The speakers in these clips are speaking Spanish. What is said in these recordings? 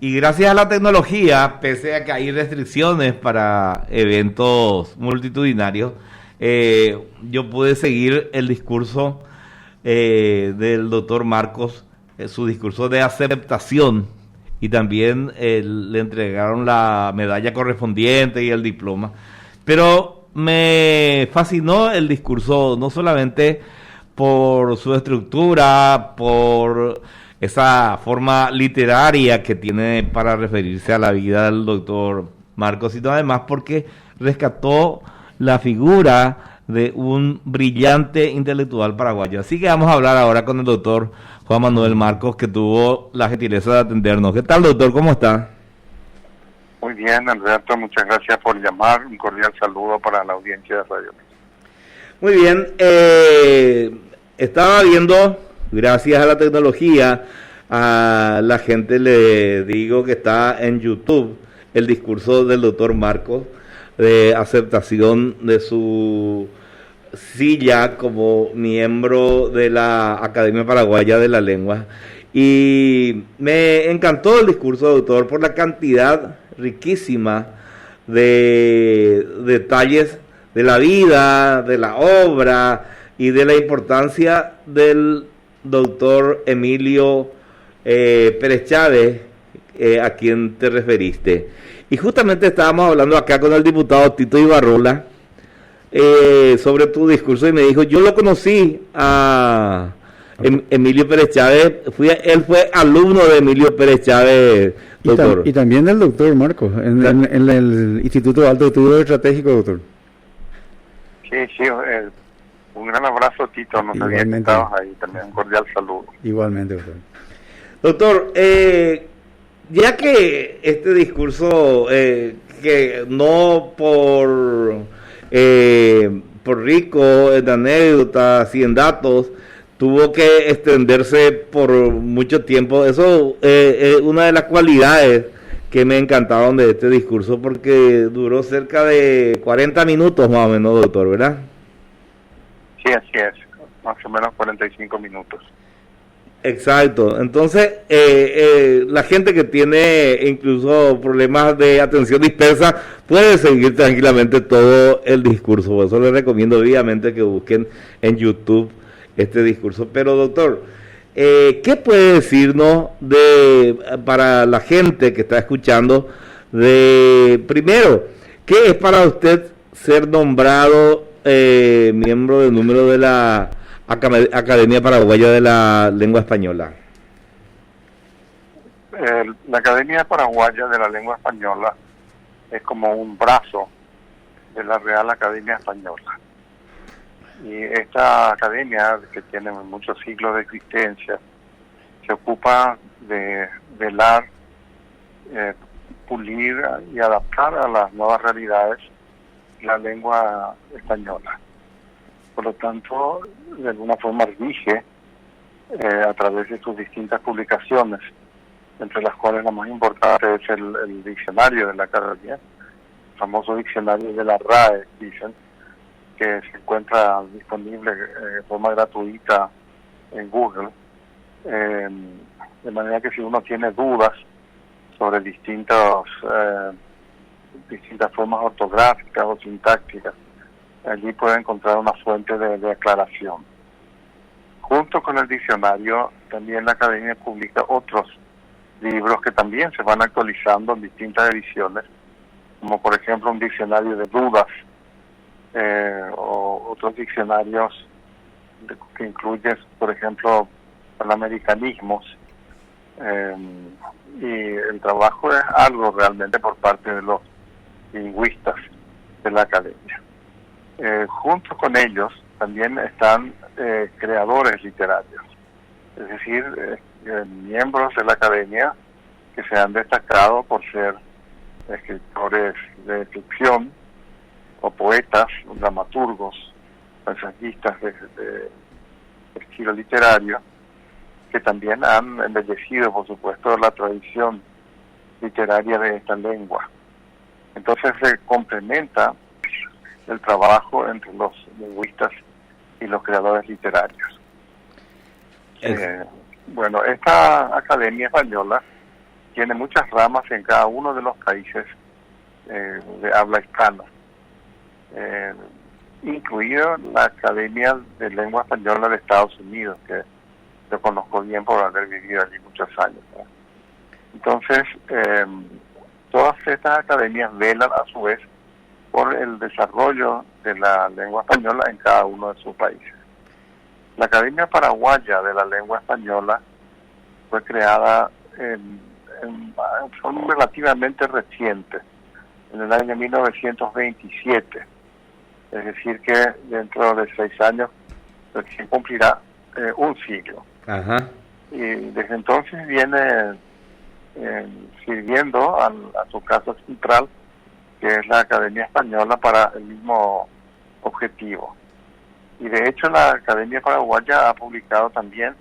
Y gracias a la tecnología, pese a que hay restricciones para eventos multitudinarios, yo pude seguir el discurso del doctor Marcos, su discurso de aceptación, y también le entregaron la medalla correspondiente y el diploma. Pero me fascinó el discurso, no solamente por su estructura, por esa forma literaria que tiene para referirse a la vida del doctor Marcos, sino además porque rescató la figura de un brillante intelectual paraguayo. Así que vamos a hablar ahora con el doctor Juan Manuel Marcos, que tuvo la gentileza de atendernos. ¿Qué tal, doctor? ¿Cómo está? Muy bien, Alberto, muchas gracias por llamar. Un cordial saludo para la audiencia de Radio. Muy bien, estaba viendo, gracias a la tecnología, a la gente le digo que está en YouTube el discurso del doctor Marcos de aceptación de su silla como miembro de la Academia Paraguaya de la Lengua. Y me encantó el discurso, doctor, por la cantidad riquísima de detalles de la vida, de la obra y de la importancia del doctor Emilio Pérez Chávez, a quien te referiste. Y justamente estábamos hablando acá con el diputado Tito Ibarrola sobre tu discurso, y me dijo, yo lo conocí a Emilio Pérez Chávez, él fue alumno de Emilio Pérez Chávez, doctor. Y también del doctor Marcos, en el Instituto de Alto Estudio Estratégico, doctor. Sí, un gran abrazo, Tito, nos había estado ahí, también un cordial saludo. Igualmente, doctor. Doctor, ya que este discurso, que no por rico en anécdotas y en datos, tuvo que extenderse por mucho tiempo, eso es una de las cualidades que me encantaron de este discurso, porque duró cerca de 40 minutos más o menos, doctor, ¿verdad? Sí, así es, más o menos 45 minutos. Exacto, entonces la gente que tiene incluso problemas de atención dispersa puede seguir tranquilamente todo el discurso. Por eso les recomiendo vivamente que busquen en YouTube este discurso. Pero doctor, ¿qué puede decirnos para la gente que está escuchando, primero, qué es para usted ser nombrado miembro del número de la Academia Paraguaya de la Lengua Española? La Academia Paraguaya de la Lengua Española es como un brazo de la Real Academia Española. Y esta academia, que tiene muchos siglos de existencia, se ocupa de velar, pulir y adaptar a las nuevas realidades la lengua española. Por lo tanto, de alguna forma rige a través de sus distintas publicaciones, entre las cuales la más importante es el diccionario de la academia, el famoso diccionario de la RAE, dicen, que se encuentra disponible de forma gratuita en Google, de manera que si uno tiene dudas sobre distintas formas ortográficas o sintácticas, allí puede encontrar una fuente de aclaración. Junto con el diccionario, también la Academia publica otros libros que también se van actualizando en distintas ediciones, como por ejemplo un diccionario de dudas, o otros diccionarios que incluyen, por ejemplo, panamericanismos, y el trabajo es algo realmente por parte de los lingüistas de la academia. Junto con ellos también están creadores literarios, es decir, miembros de la academia que se han destacado por ser escritores de ficción o poetas, dramaturgos, ensayistas de estilo literario, que también han embellecido, por supuesto, la tradición literaria de esta lengua. Entonces se complementa el trabajo entre los lingüistas y los creadores literarios. Bueno, esta Academia Española tiene muchas ramas en cada uno de los países de habla hispana, incluido la Academia de Lengua Española de Estados Unidos, que yo conozco bien por haber vivido allí muchos años, ¿no? Entonces, todas estas academias velan a su vez por el desarrollo de la lengua española en cada uno de sus países. La Academia Paraguaya de la Lengua Española fue creada en forma relativamente reciente, en el año 1927. Es decir, que dentro de 6 años recién cumplirá un siglo. Ajá. Y desde entonces viene sirviendo a su casa central, que es la Academia Española, para el mismo objetivo. Y de hecho la Academia Paraguaya ha publicado también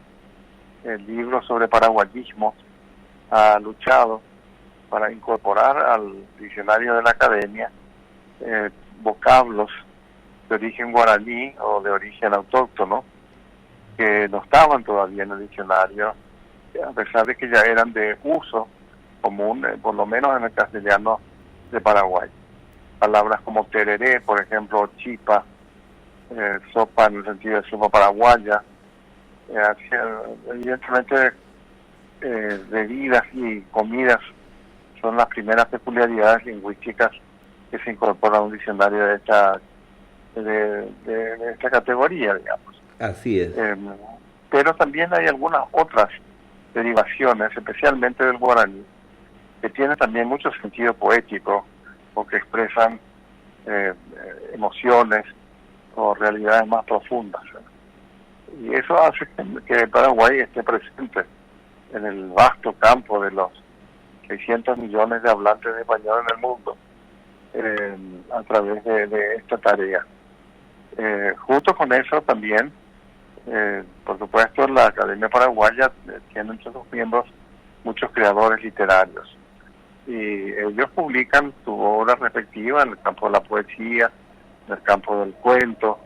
libros sobre paraguayismo, ha luchado para incorporar al diccionario de la Academia vocablos de origen guaraní o de origen autóctono que no estaban todavía en el diccionario, a pesar de que ya eran de uso común, por lo menos en el castellano de Paraguay. Palabras como tereré, por ejemplo, chipa, sopa en el sentido de sopa paraguaya, evidentemente bebidas y comidas son las primeras peculiaridades lingüísticas que se incorporan a un diccionario de esta categoría, digamos. Así es. Pero también hay algunas otras derivaciones, especialmente del guaraní, que tienen también mucho sentido poético o que expresan emociones o realidades más profundas. Y eso hace que Paraguay esté presente en el vasto campo de los 600 millones de hablantes de español en el mundo a través de esta tarea. Junto con eso también, por supuesto, la Academia Paraguaya tiene entre sus miembros muchos creadores literarios, y ellos publican su obra respectiva en el campo de la poesía, en el campo del cuento,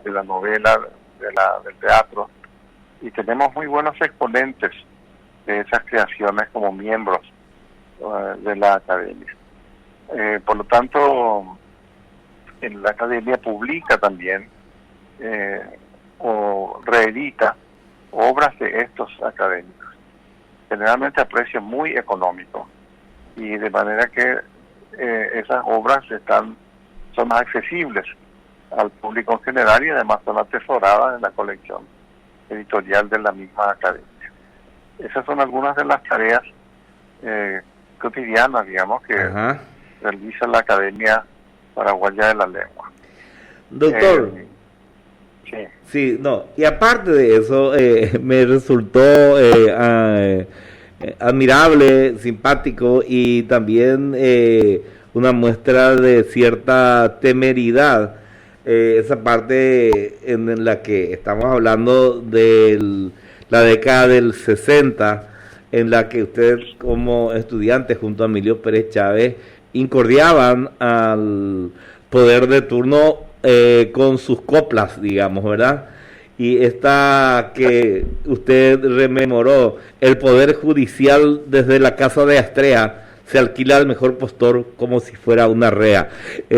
de la novela, del teatro, y tenemos muy buenos exponentes de esas creaciones como miembros de la Academia. Por lo tanto, en la Academia publica también o reedita obras de estos académicos, generalmente a precio muy económico, y de manera que esas obras son más accesibles al público en general, y además son atesoradas en la colección editorial de la misma academia. Esas son algunas de las tareas cotidianas, digamos, que realiza la Academia Paraguaya de la Lengua. Doctor, sí, no, y aparte de eso, me resultó admirable, simpático, y también una muestra de cierta temeridad, esa parte en la que estamos hablando de la década del 60, en la que ustedes como estudiantes junto a Emilio Pérez Chávez incordiaban al poder de turno con sus coplas, digamos, ¿verdad? Y esta que usted rememoró, el poder judicial desde la casa de Astrea se alquila al mejor postor como si fuera una rea. Sí,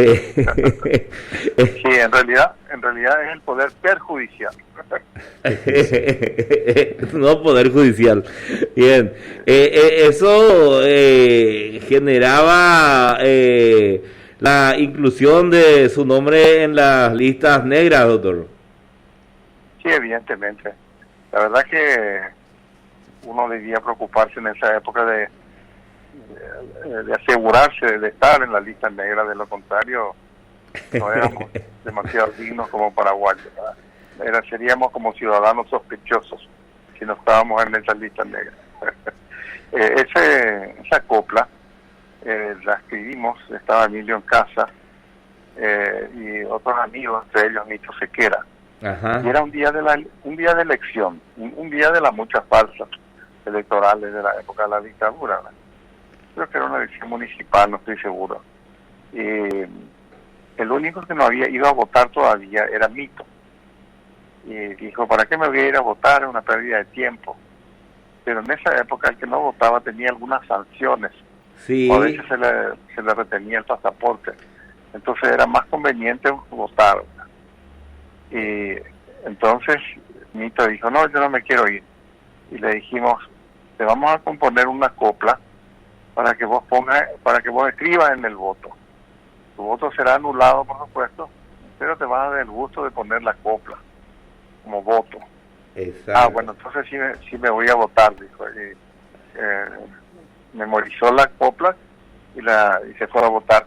en realidad es el poder perjudicial. No poder judicial. Bien, eso generaba la inclusión de su nombre en las listas negras, doctor. Sí, evidentemente. La verdad que uno debía preocuparse en esa época de asegurarse de estar en la lista negra, de lo contrario no éramos demasiado dignos como paraguayos, ¿verdad? Seríamos como ciudadanos sospechosos si no estábamos en esa lista negra. Esa copla la escribimos, estaba Emilio en casa y otros amigos, entre ellos Nito Sequera. Ajá. Y era un día de elección, un día de las muchas falsas electorales de la época de la dictadura, ¿verdad? Creo que era una elección municipal, no estoy seguro. El único que no había ido a votar todavía era Mito. Y dijo, ¿para qué me voy a ir a votar? Es una pérdida de tiempo. pero en esa época el que no votaba tenía algunas sanciones, Sí, o a veces se le retenía el pasaporte, entonces era más conveniente votar. Y entonces Nito dijo, no, yo no me quiero ir, y le dijimos, te vamos a componer una copla para que vos escribas en el voto. Tu voto será anulado, por supuesto, pero te vas a dar el gusto de poner la copla como voto. exacto. Bueno, entonces sí me voy a votar, dijo. Y, memorizó la copla y se fue a votar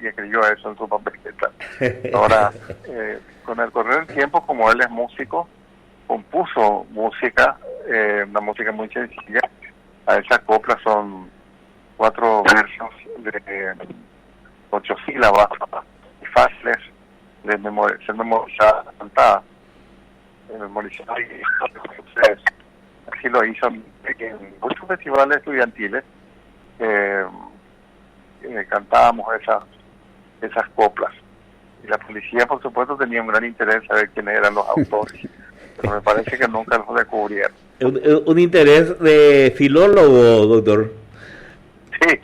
y escribió eso en su papeleta. Ahora, con el correr del tiempo, como él es músico, compuso música, una música muy sencilla. A esa copla son 4 versos de 8 sílabas y fáciles de ser memorizadas, cantadas, memorizadas. Entonces, así lo hizo en muchos festivales estudiantiles. Cantábamos esas coplas. Y la policía, por supuesto, tenía un gran interés en saber quiénes eran los autores. Pero me parece que nunca los descubrieron. Un interés de filólogo, doctor. Sí,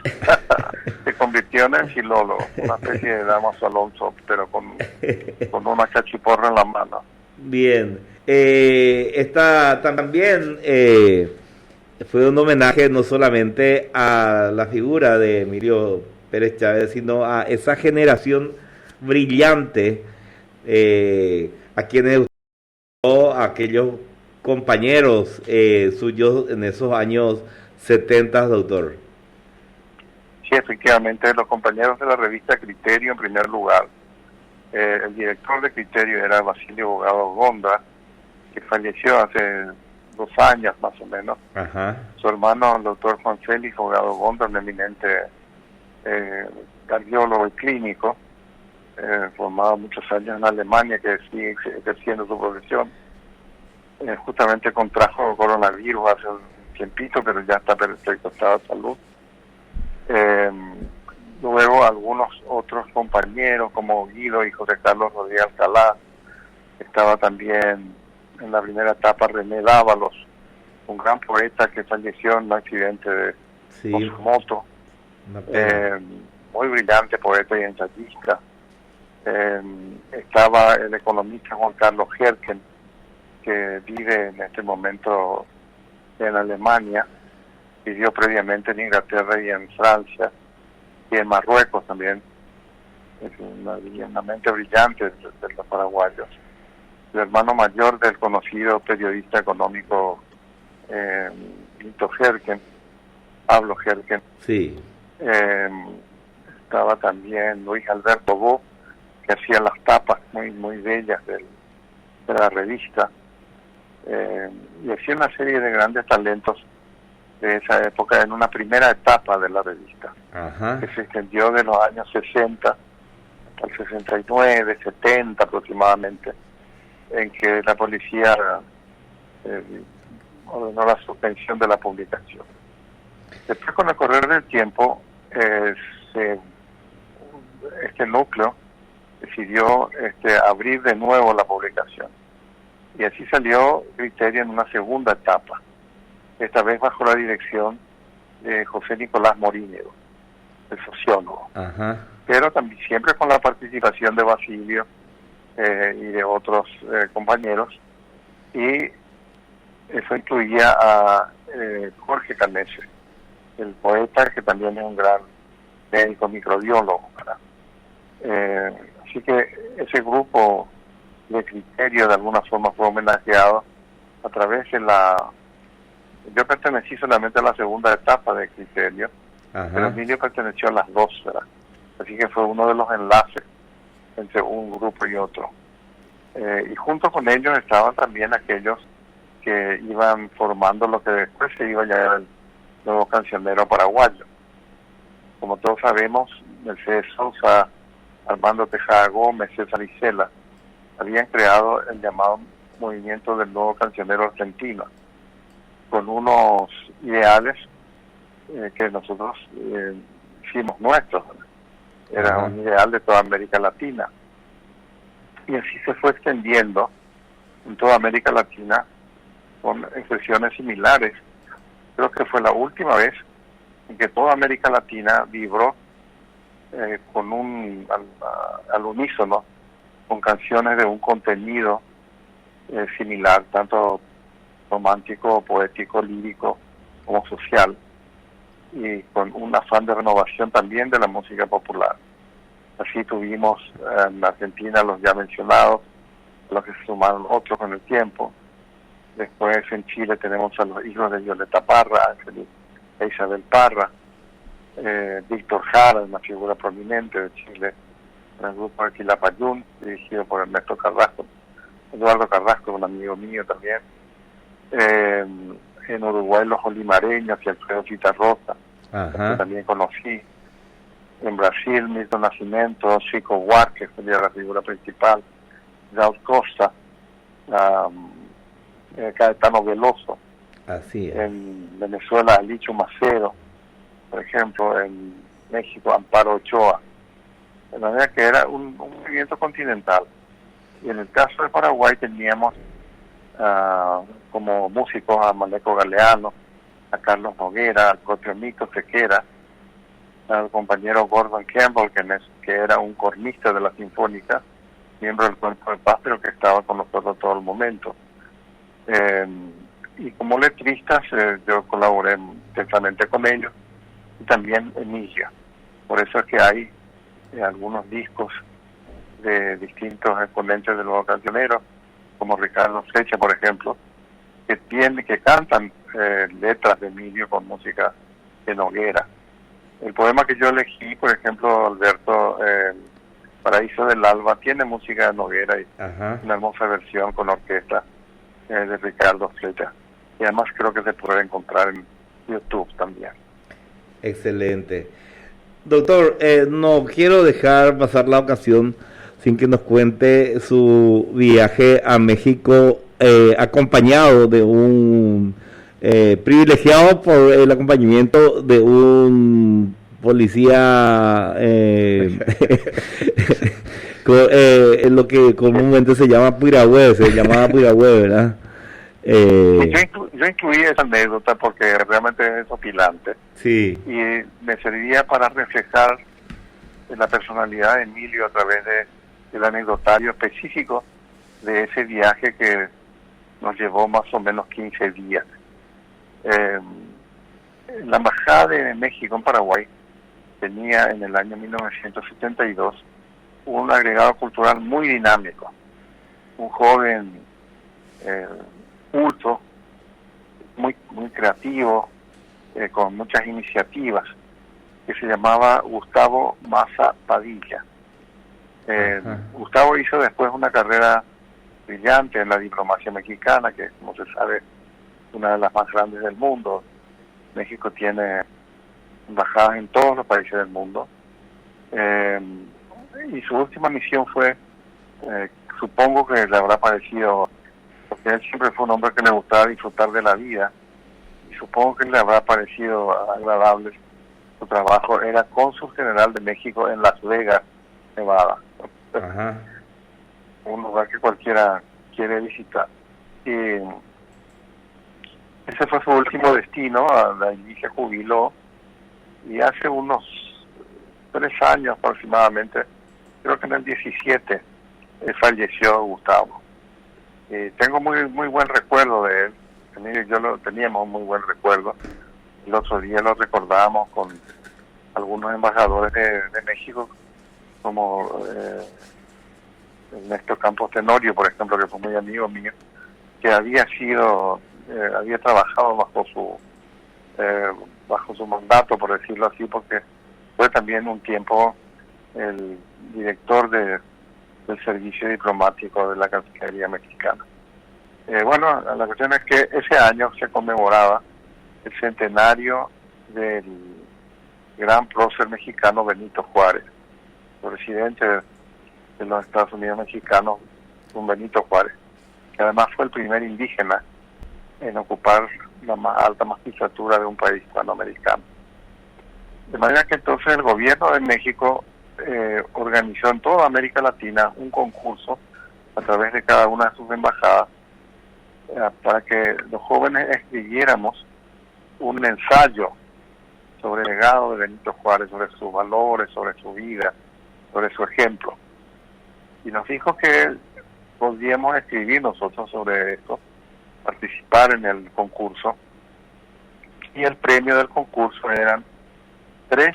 se convirtió en el filólogo, una especie de Damaso Alonso, pero con una cachiporra en la mano. Bien. Esta también fue un homenaje no solamente a la figura de Emilio Pérez Chávez, sino a esa generación brillante, a quienes a aquellos compañeros suyos en esos años 70, doctor. Sí, efectivamente, los compañeros de la revista Criterio en primer lugar. El director de Criterio era Basilio Bogado Gonda, que falleció hace 2 años más o menos. Ajá. Su hermano, el doctor Juan Félix Bogado Gonda, un eminente cardiólogo y clínico, formado muchos años en Alemania, que sigue ejerciendo su profesión. Justamente contrajo coronavirus hace un tiempito, pero ya está perfecto estado de salud. Luego algunos otros compañeros como Guido y José Carlos Rodríguez Alcalá. Estaba también en la primera etapa René Dávalos, un gran poeta que falleció en un accidente con su moto. Muy brillante poeta y ensayista. Estaba el economista Juan Carlos Herken, que vive en este momento en Alemania, vivió previamente en Inglaterra y en Francia y en Marruecos también. Es una mente brillante de los paraguayos. El hermano mayor del conocido periodista económico Lito Herken, Pablo Herken. Sí. Estaba también Luis Alberto Bo, que hacía las tapas muy muy bellas de la revista, y hacía una serie de grandes talentos de esa época en una primera etapa de la revista. Ajá. Que se extendió de los años 60 hasta el 69, 70 aproximadamente, en que la policía ordenó la suspensión de la publicación. Después, con el correr del tiempo, este núcleo decidió abrir de nuevo la publicación, y así salió Criterio en una segunda etapa, esta vez bajo la dirección de José Nicolás Morínigo, el sociólogo. Ajá. Pero también siempre con la participación de Basilio y de otros compañeros, y eso incluía a Jorge Canese, el poeta, que también es un gran médico microbiólogo, ¿verdad? Así que ese grupo de Criterio de alguna forma fue homenajeado a través de yo pertenecí solamente a la segunda etapa de Criterio. Ajá. Pero Emilio perteneció a las 2, ¿verdad? Así que fue uno de los enlaces entre un grupo y otro. Y junto con ellos estaban también aquellos que iban formando lo que después se iba a llamar el nuevo cancionero paraguayo. Como todos sabemos, Mercedes Sosa, Armando Tejada Gómez, César Isela habían creado el llamado movimiento del nuevo cancionero argentino, con unos ideales que nosotros hicimos nuestros. Era un ideal de toda América Latina, y así se fue extendiendo en toda América Latina con expresiones similares creo que fue la última vez en que toda América Latina vibró al unísono, con canciones de un contenido similar, tanto romántico, poético, lírico, como social, y con un afán de renovación también de la música popular. Así tuvimos en Argentina los ya mencionados, a los que se sumaron otros con el tiempo. Después en Chile tenemos a los hijos de Violeta Parra, a Isabel Parra, Víctor Jara, una figura prominente de Chile, en el grupo de Quilapayún, dirigido por Ernesto Carrasco, Eduardo Carrasco, un amigo mío también. En Uruguay los Olimareños y Alfredo Citarrosa, que también conocí. En Brasil, Milton Nascimento, Chico Buarque, que sería la figura principal, Gal Costa, Caetano Veloso. Así es. En Venezuela, Alicho Macero, por ejemplo. En México, Amparo Ochoa. De manera que era un movimiento continental. Y en el caso de Paraguay teníamos como músicos a Maleco Galeano, a Carlos Noguera, al propio Mito Sequera, al compañero Gordon Campbell, que era un cornista de la Sinfónica, miembro del Cuerpo de Paz, pero que estaba con nosotros todo el momento. Y como letristas, yo colaboré intensamente con ellos, y también Emilia. Por eso es que hay algunos discos de distintos exponentes del nuevo cancionero, como Ricardo Flecha, por ejemplo, que cantan letras de Emilio con música de Noguera. El poema que yo elegí, por ejemplo, Alberto, Paraíso del Alba, tiene música de Noguera y una hermosa versión con orquesta de Ricardo Flecha. Y además creo que se puede encontrar en YouTube también. Excelente. Doctor, no quiero dejar pasar la ocasión sin que nos cuente su viaje a México acompañado de un privilegiado por el acompañamiento de un policía lo que comúnmente se llama piragüe, ¿verdad? Yo incluí esa anécdota porque realmente es opilante. Sí. Y me serviría para reflejar la personalidad de Emilio a través del anecdotario específico de ese viaje que nos llevó más o menos 15 días. La Embajada de México en Paraguay tenía en el año 1972 un agregado cultural muy dinámico. Un joven culto, muy creativo, con muchas iniciativas, que se llamaba Gustavo Maza Padilla. Gustavo hizo después una carrera brillante en la diplomacia mexicana, que como se sabe, una de las más grandes del mundo. México tiene embajadas en todos los países del mundo. Y su última misión fue, supongo que le habrá parecido, porque él siempre fue un hombre que le gustaba disfrutar de la vida, y supongo que le habrá parecido agradable su trabajo. Era cónsul general de México en Las Vegas, Nevada. Un lugar que cualquiera quiere visitar. Y ese fue su último destino, allí se jubiló, y hace unos 3 años aproximadamente, creo que en el 17, falleció Gustavo. Tengo muy buen recuerdo de él. Teníamos un muy buen recuerdo. El otro día lo recordábamos con algunos embajadores de México, como Ernesto Campos Tenorio, por ejemplo, que fue muy amigo mío, que había trabajado bajo su mandato, por decirlo así, porque fue también un tiempo el director del servicio diplomático de la Cancillería mexicana. Bueno, la cuestión es que ese año se conmemoraba el centenario del gran prócer mexicano Benito Juárez, presidente de los Estados Unidos mexicanos, un Benito Juárez, que además fue el primer indígena en ocupar la más alta magistratura de un país hispanoamericano. De manera que entonces el gobierno de México organizó en toda América Latina un concurso a través de cada una de sus embajadas para que los jóvenes escribiéramos un ensayo sobre el legado de Benito Juárez, sobre sus valores, sobre su vida, sobre su ejemplo. Y nos dijo que podíamos escribir nosotros sobre esto, participar en el concurso. Y el premio del concurso eran 3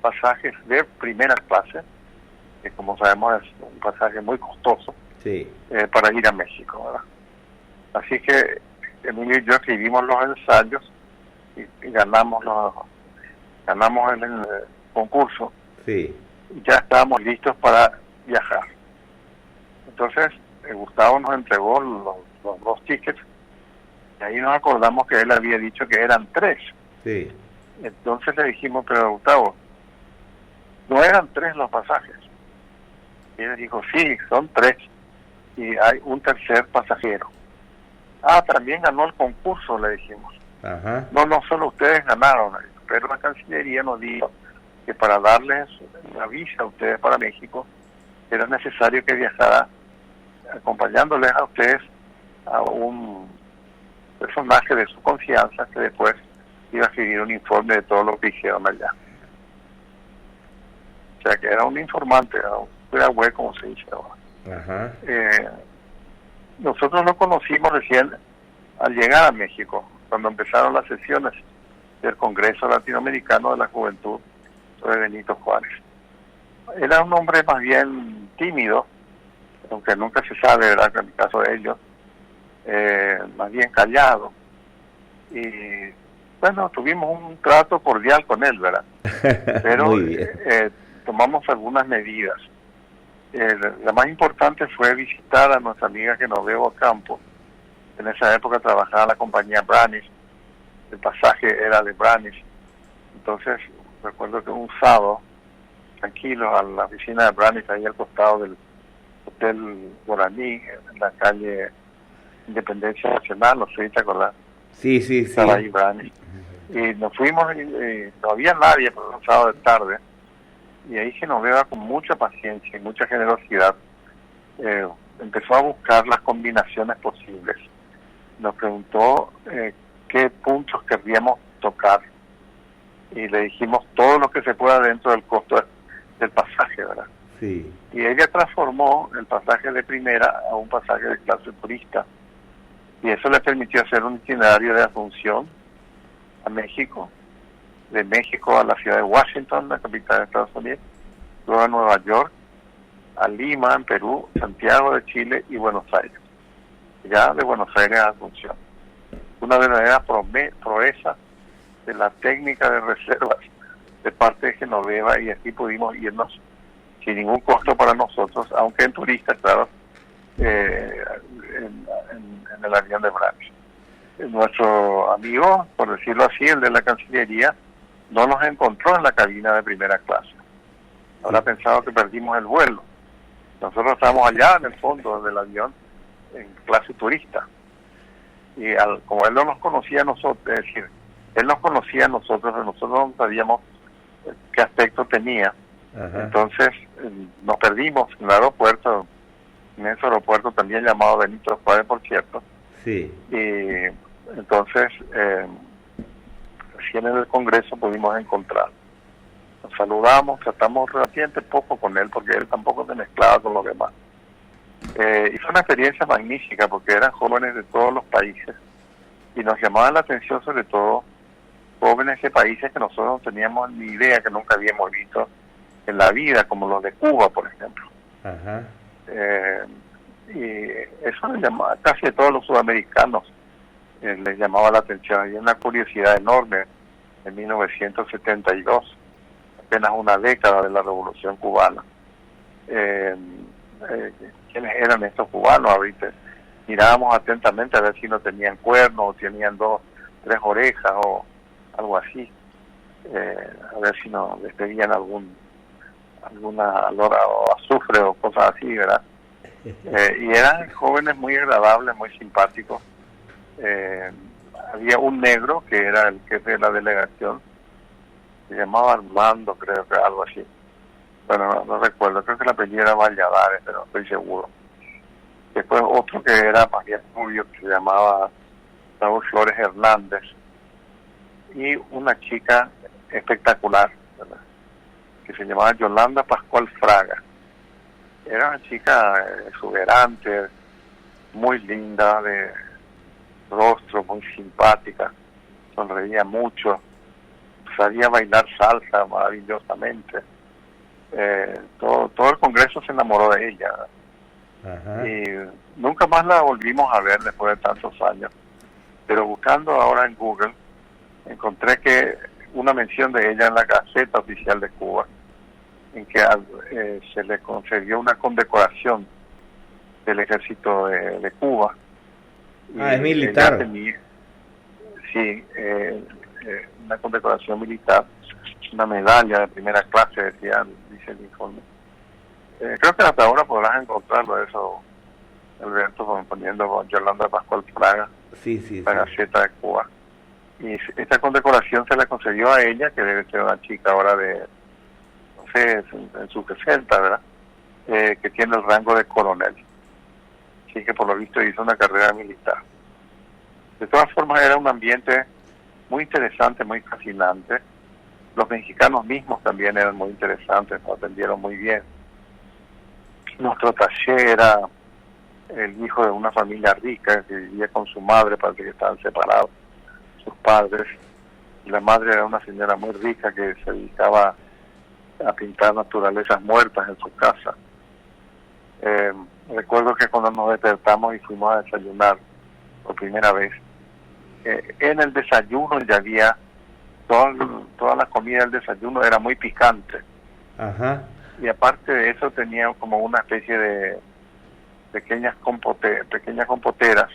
pasajes de primera clase, que como sabemos es un pasaje muy costoso, sí, para ir a México, ¿verdad? Así que Emilio y yo escribimos los ensayos y ganamos el concurso, sí, y ya estábamos listos para viajar. Entonces Gustavo nos entregó los 2 tickets, y ahí nos acordamos que él había dicho que eran 3. sí. Entonces le dijimos, pero Gustavo, no eran 3 los pasajes. Y él dijo, sí, son 3, y hay un tercer pasajero. También ganó el concurso, le dijimos. Ajá. No solo ustedes ganaron, pero la Cancillería nos dijo que para darles la visa a ustedes para México, era necesario que viajara acompañándoles a ustedes a un personaje de su confianza que después iba a escribir un informe de todo lo que hicieron allá. O sea que era un informante, era un web, como se dice ahora. Ajá. Nosotros lo conocimos recién al llegar a México, cuando empezaron las sesiones del Congreso Latinoamericano de la Juventud sobre Benito Juárez. Era un hombre más bien tímido, aunque nunca se sabe, ¿verdad?, en el caso de ellos, más bien callado. Y bueno, tuvimos un trato cordial con él, ¿verdad? Pero Muy bien. tomamos algunas medidas. La más importante fue visitar a nuestra amiga Genoveva Ocampo. En esa época trabajaba la compañía Branish, el pasaje era de Branish. Entonces recuerdo que un sábado, tranquilo, a la oficina de Branish, ahí al costado del Hotel Guaraní, en la calle Independencia Nacional, no sé si te acordás. Sí, sí, sí. Estaba ahí Branish. Y nos fuimos, y no había nadie, pero un sábado de tarde. Y ahí Genoveva, con mucha paciencia y mucha generosidad, empezó a buscar las combinaciones posibles. Nos preguntó qué puntos querríamos tocar, y le dijimos todo lo que se pueda dentro del costo del pasaje, ¿verdad? Sí. Y ella transformó el pasaje de primera a un pasaje de clase turista, y eso le permitió hacer un itinerario de Asunción a México, de México a la ciudad de Washington, la capital de Estados Unidos, luego a Nueva York, a Lima, en Perú, Santiago de Chile y Buenos Aires. Ya de Buenos Aires a Asunción. Una verdadera proeza de la técnica de reservas de parte de Genoveva, y así pudimos irnos sin ningún costo para nosotros, aunque en turistas, claro, en el avión de Branish. Nuestro amigo, por decirlo así, el de la Cancillería, no nos encontró en la cabina de primera clase. Habrá pensado que perdimos el vuelo. Nosotros estábamos allá en el fondo del avión, en clase turista. Y como él no nos conocía a nosotros, es decir, él nos conocía a nosotros, pero nosotros no sabíamos qué aspecto tenía. Ajá. Entonces nos perdimos en el aeropuerto, en ese aeropuerto también llamado Benito Juárez, por cierto. Sí. Y entonces recién en el Congreso pudimos encontrar. Nos saludamos, tratamos relativamente poco con él porque él tampoco se mezclaba con los demás. Y fue una experiencia magnífica porque eran jóvenes de todos los países y nos llamaban la atención sobre todo jóvenes de países que nosotros no teníamos ni idea, que nunca habíamos visto en la vida, como los de Cuba, por ejemplo. Ajá. Y eso les llamaba, casi a todos los sudamericanos les llamaba la atención. Había una curiosidad enorme en 1972, apenas una década de la Revolución Cubana. ¿Quiénes eran estos cubanos? Ahorita mirábamos atentamente a ver si no tenían cuernos o tenían 2, 3 orejas o algo así, a ver si no les pedían alguna o azufre o cosas así, ¿verdad? Y eran jóvenes muy agradables, muy simpáticos. Había un negro que era el jefe de la delegación, se llamaba Armando, creo que algo así. Bueno, no recuerdo, creo que el apellido era Valladares, pero no estoy seguro. Después otro que era más bien rubio, que se llamaba Raúl Flores Hernández. y una chica espectacular, ¿verdad?, que se llamaba Yolanda Pascual Fraga. Era una chica exuberante, muy linda, de rostro, muy simpática, sonreía mucho, sabía bailar salsa maravillosamente. Todo el Congreso se enamoró de ella. Ajá. Y nunca más la volvimos a ver después de tantos años. Pero buscando ahora en Google, encontré que una mención de ella en la Gaceta Oficial de Cuba, en que se le concedió una condecoración del Ejército de Cuba. Es militar. Sí, una condecoración militar, una medalla de primera clase, dice el informe. Creo que hasta ahora podrás encontrarlo eso, Alberto, poniendo Yolanda Pascual Fraga, la Gaceta de Cuba. Y esta condecoración se la concedió a ella, que debe ser una chica ahora de, no sé, en sus 60, ¿verdad? Que tiene el rango de coronel. Así que por lo visto hizo una carrera militar. De todas formas era un ambiente muy interesante, muy fascinante. Los mexicanos mismos también eran muy interesantes, nos atendieron muy bien. Nuestro taller era el hijo de una familia rica que vivía con su madre, parece que estaban separados sus padres, y la madre era una señora muy rica que se dedicaba a pintar naturalezas muertas en su casa. Recuerdo que cuando nos despertamos y fuimos a desayunar por primera vez, en el desayuno ya había toda la comida del desayuno era muy picante. Ajá. Y aparte de eso tenía como una especie de pequeñas compoteras,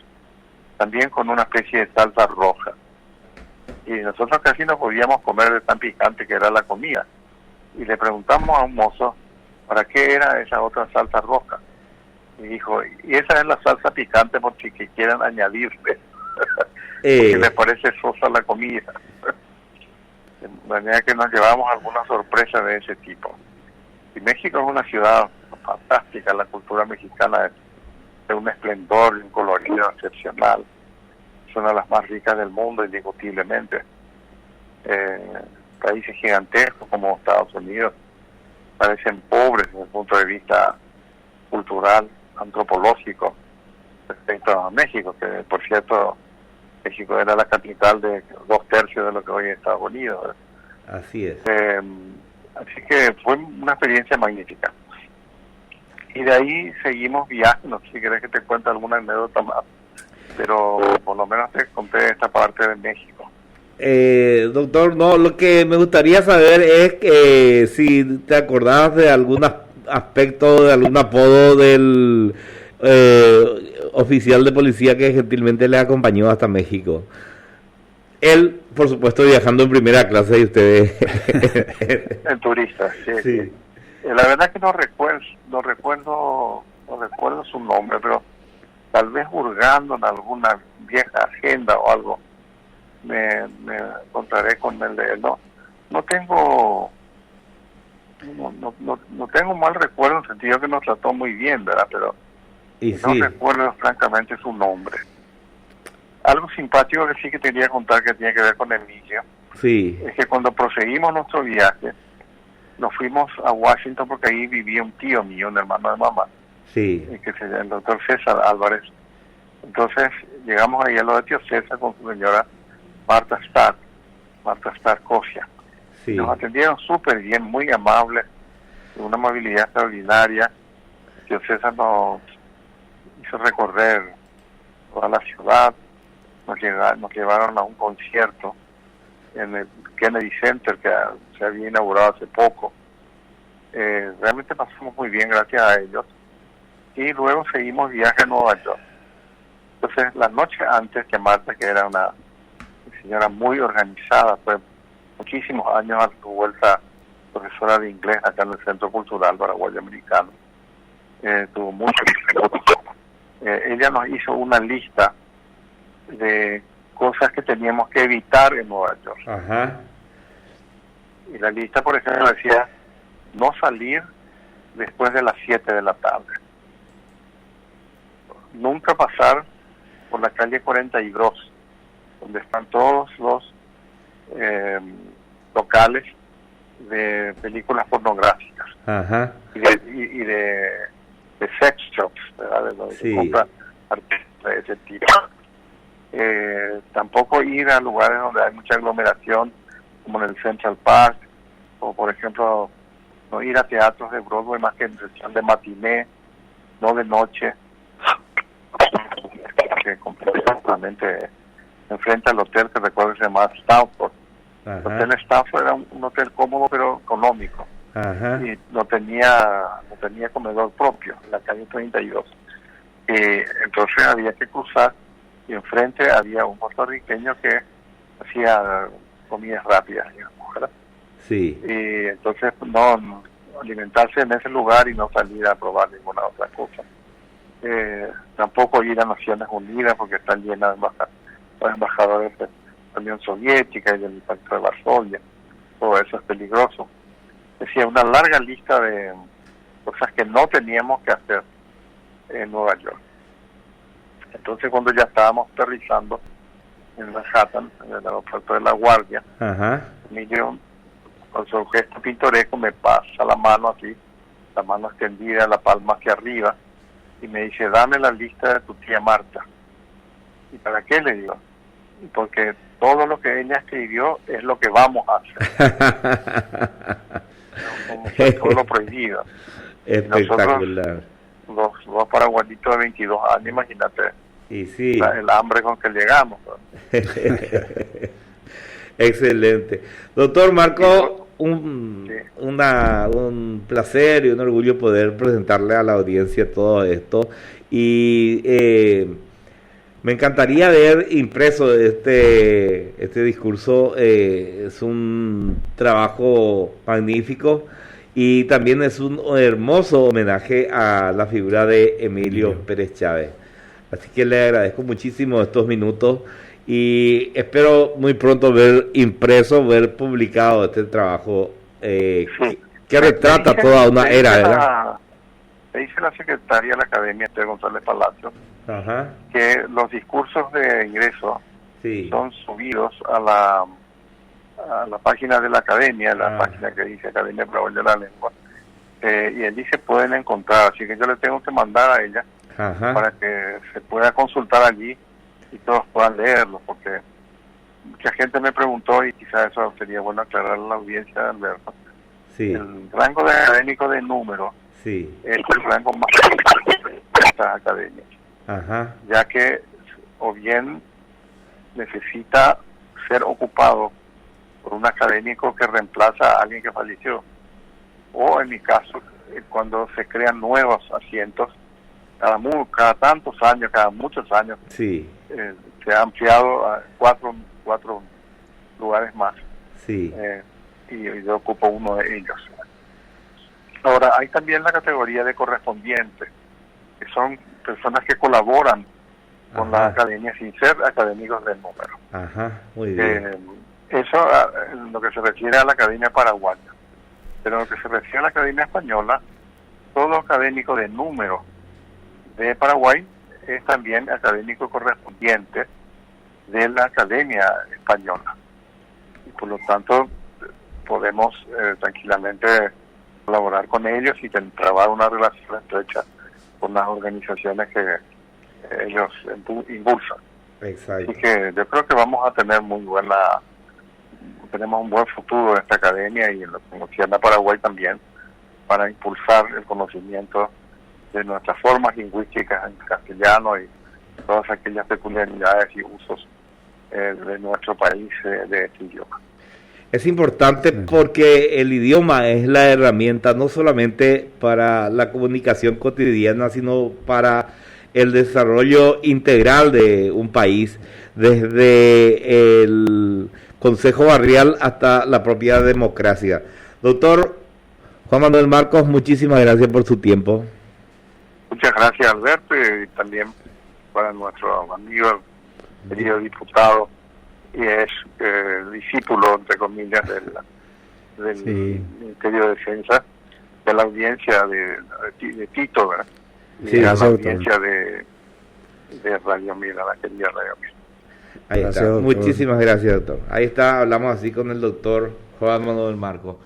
también con una especie de salsa roja. Y nosotros casi no podíamos comer de tan picante que era la comida. Y le preguntamos a un mozo para qué era esa otra salsa roja. Y dijo, y esa es la salsa picante por si que quieran añadirle. Porque le parece sosa la comida. De manera que nos llevamos algunas sorpresas de ese tipo. Y México es una ciudad fantástica, la cultura mexicana es de un esplendor y un colorido excepcional. Es una de las más ricas del mundo, indiscutiblemente. Países gigantescos como Estados Unidos parecen pobres desde el punto de vista cultural, antropológico, respecto a México, que por cierto México era la capital de 2/3 de lo que hoy es Estados Unidos, ¿verdad? Así es. Así que fue una experiencia magnífica. Y de ahí seguimos viajes, no sé si querés que te cuente alguna anécdota más, pero por lo menos te conté esta parte de México. Doctor, no, lo que me gustaría saber es que si te acordás de algún aspecto, de algún apodo del oficial de policía que gentilmente le acompañó hasta México. Él, por supuesto, viajando en primera clase y ustedes... El turista, sí. La verdad es que no recuerdo su nombre, pero tal vez hurgando en alguna vieja agenda o algo, me encontraré con el de él. No tengo mal recuerdo en el sentido que nos trató muy bien, ¿verdad? Pero no recuerdo francamente su nombre. Algo simpático que sí que quería contar que tiene que ver con Emilio, es que cuando proseguimos nuestro viaje, nos fuimos a Washington porque ahí vivía un tío mío, un hermano de mamá, que se llama el doctor César Álvarez. Entonces llegamos ahí a lo de tío César con su señora Marta Starr Cosia. Nos atendieron súper bien, muy amables, de una amabilidad extraordinaria. Tío César nos hizo recorrer toda la ciudad, nos llevaron a un concierto en el Kennedy Center que se había inaugurado hace poco. Realmente pasamos muy bien gracias a ellos. Y luego seguimos viaje a Nueva York. Entonces, la noche antes que Marta, que era una señora muy organizada, fue muchísimos años a su vuelta profesora de inglés acá en el Centro Cultural Paraguayo Americano, tuvo mucho tiempo. Ella nos hizo una lista de cosas que teníamos que evitar en Nueva York. Ajá. Y la lista, por ejemplo, decía no salir después de las 7 de la tarde, nunca pasar por la calle 42, donde están todos los locales de películas pornográficas. Ajá. De sex shops, ¿verdad? De donde se compra artículos de ese tipo. Tampoco ir a lugares donde hay mucha aglomeración, como en el Central Park, o por ejemplo, no ir a teatros de Broadway más que en sesión de matiné, no de noche, que completamente enfrente al hotel que recuerdo que se llamaba Stanford. El Hotel Stanford era un hotel cómodo pero económico. Ajá. Y no tenía comedor propio en la calle 32. Entonces había que cruzar y enfrente había un puertorriqueño que hacía comidas rápidas, digamos, ¿verdad? Sí. Y entonces no alimentarse en ese lugar y no salir a probar ninguna otra cosa. Tampoco ir a Naciones Unidas porque están llenas de los embajadores de la Unión Soviética y del Pacto de Varsovia. Todo eso es peligroso. Decía, una larga lista de cosas que no teníamos que hacer en Nueva York. Entonces, cuando ya estábamos aterrizando en Manhattan, en el aeropuerto de La Guardia, Emilio, con su gesto pintoresco, me pasa la mano así, la mano extendida, la palma hacia arriba, y me dice, dame la lista de tu tía Marta. ¿Y para qué? Le digo. Porque todo lo que ella escribió es lo que vamos a hacer. Como todo lo prohibido. Espectacular. Nosotros, dos paraguayitos de 22 años, imagínate. Y sí. El hambre con que llegamos. Excelente. Doctor Marco, un placer y un orgullo poder presentarle a la audiencia todo esto. Y me encantaría ver impreso este discurso. Es un trabajo magnífico y también es un hermoso homenaje a la figura de Emilio Pérez Chávez. Así que le agradezco muchísimo estos minutos y espero muy pronto ver impreso, ver publicado este trabajo que retrata toda una era, ¿verdad? Le dice la secretaria de la Academia, Esther González Palacio, que los discursos de ingreso son subidos a la página de la Academia, la página que dice Academia Paraguaya de la Lengua, y allí se pueden encontrar, así que yo le tengo que mandar a ella para que se pueda consultar allí y todos puedan leerlo, porque mucha gente me preguntó y quizás eso sería bueno aclarar a la audiencia de Alberto. El rango de académico de número es el rango más de estas academias, ya que o bien necesita ser ocupado por un académico que reemplaza a alguien que falleció, o en mi caso, cuando se crean nuevos asientos, cada tantos años, cada muchos años, se ha ampliado a cuatro lugares más, y yo ocupo uno de ellos. Ahora, hay también la categoría de correspondientes, que son personas que colaboran con la academia sin ser académicos del número. Muy bien. Eso en lo que se refiere a la Academia Paraguaya. Pero en lo que se refiere a la Academia Española, todo académico de número de Paraguay es también académico correspondiente de la Academia Española. Y por lo tanto, podemos tranquilamente colaborar con ellos y trabar una relación estrecha con las organizaciones que ellos impulsan. Exacto. Así que yo creo que vamos a tener tenemos un buen futuro en esta academia y en lo que concierne a Paraguay también, para impulsar el conocimiento de nuestras formas lingüísticas en castellano y todas aquellas peculiaridades y usos de nuestro país de este idioma. Es importante porque el idioma es la herramienta no solamente para la comunicación cotidiana, sino para el desarrollo integral de un país, desde el Consejo Barrial hasta la propia democracia. Doctor Juan Manuel Marcos, muchísimas gracias por su tiempo. Muchas gracias, Alberto, y también para nuestro amigo, querido diputado, y es discípulo, entre comillas, del Ministerio de Defensa, de la audiencia de Tito, ¿verdad? Y a la audiencia de Radio Mil, a la querida Radio Mil. Ahí Gracias, está. doctor. Muchísimas gracias, doctor. Ahí está, hablamos así con el doctor Juan Manuel Marcos.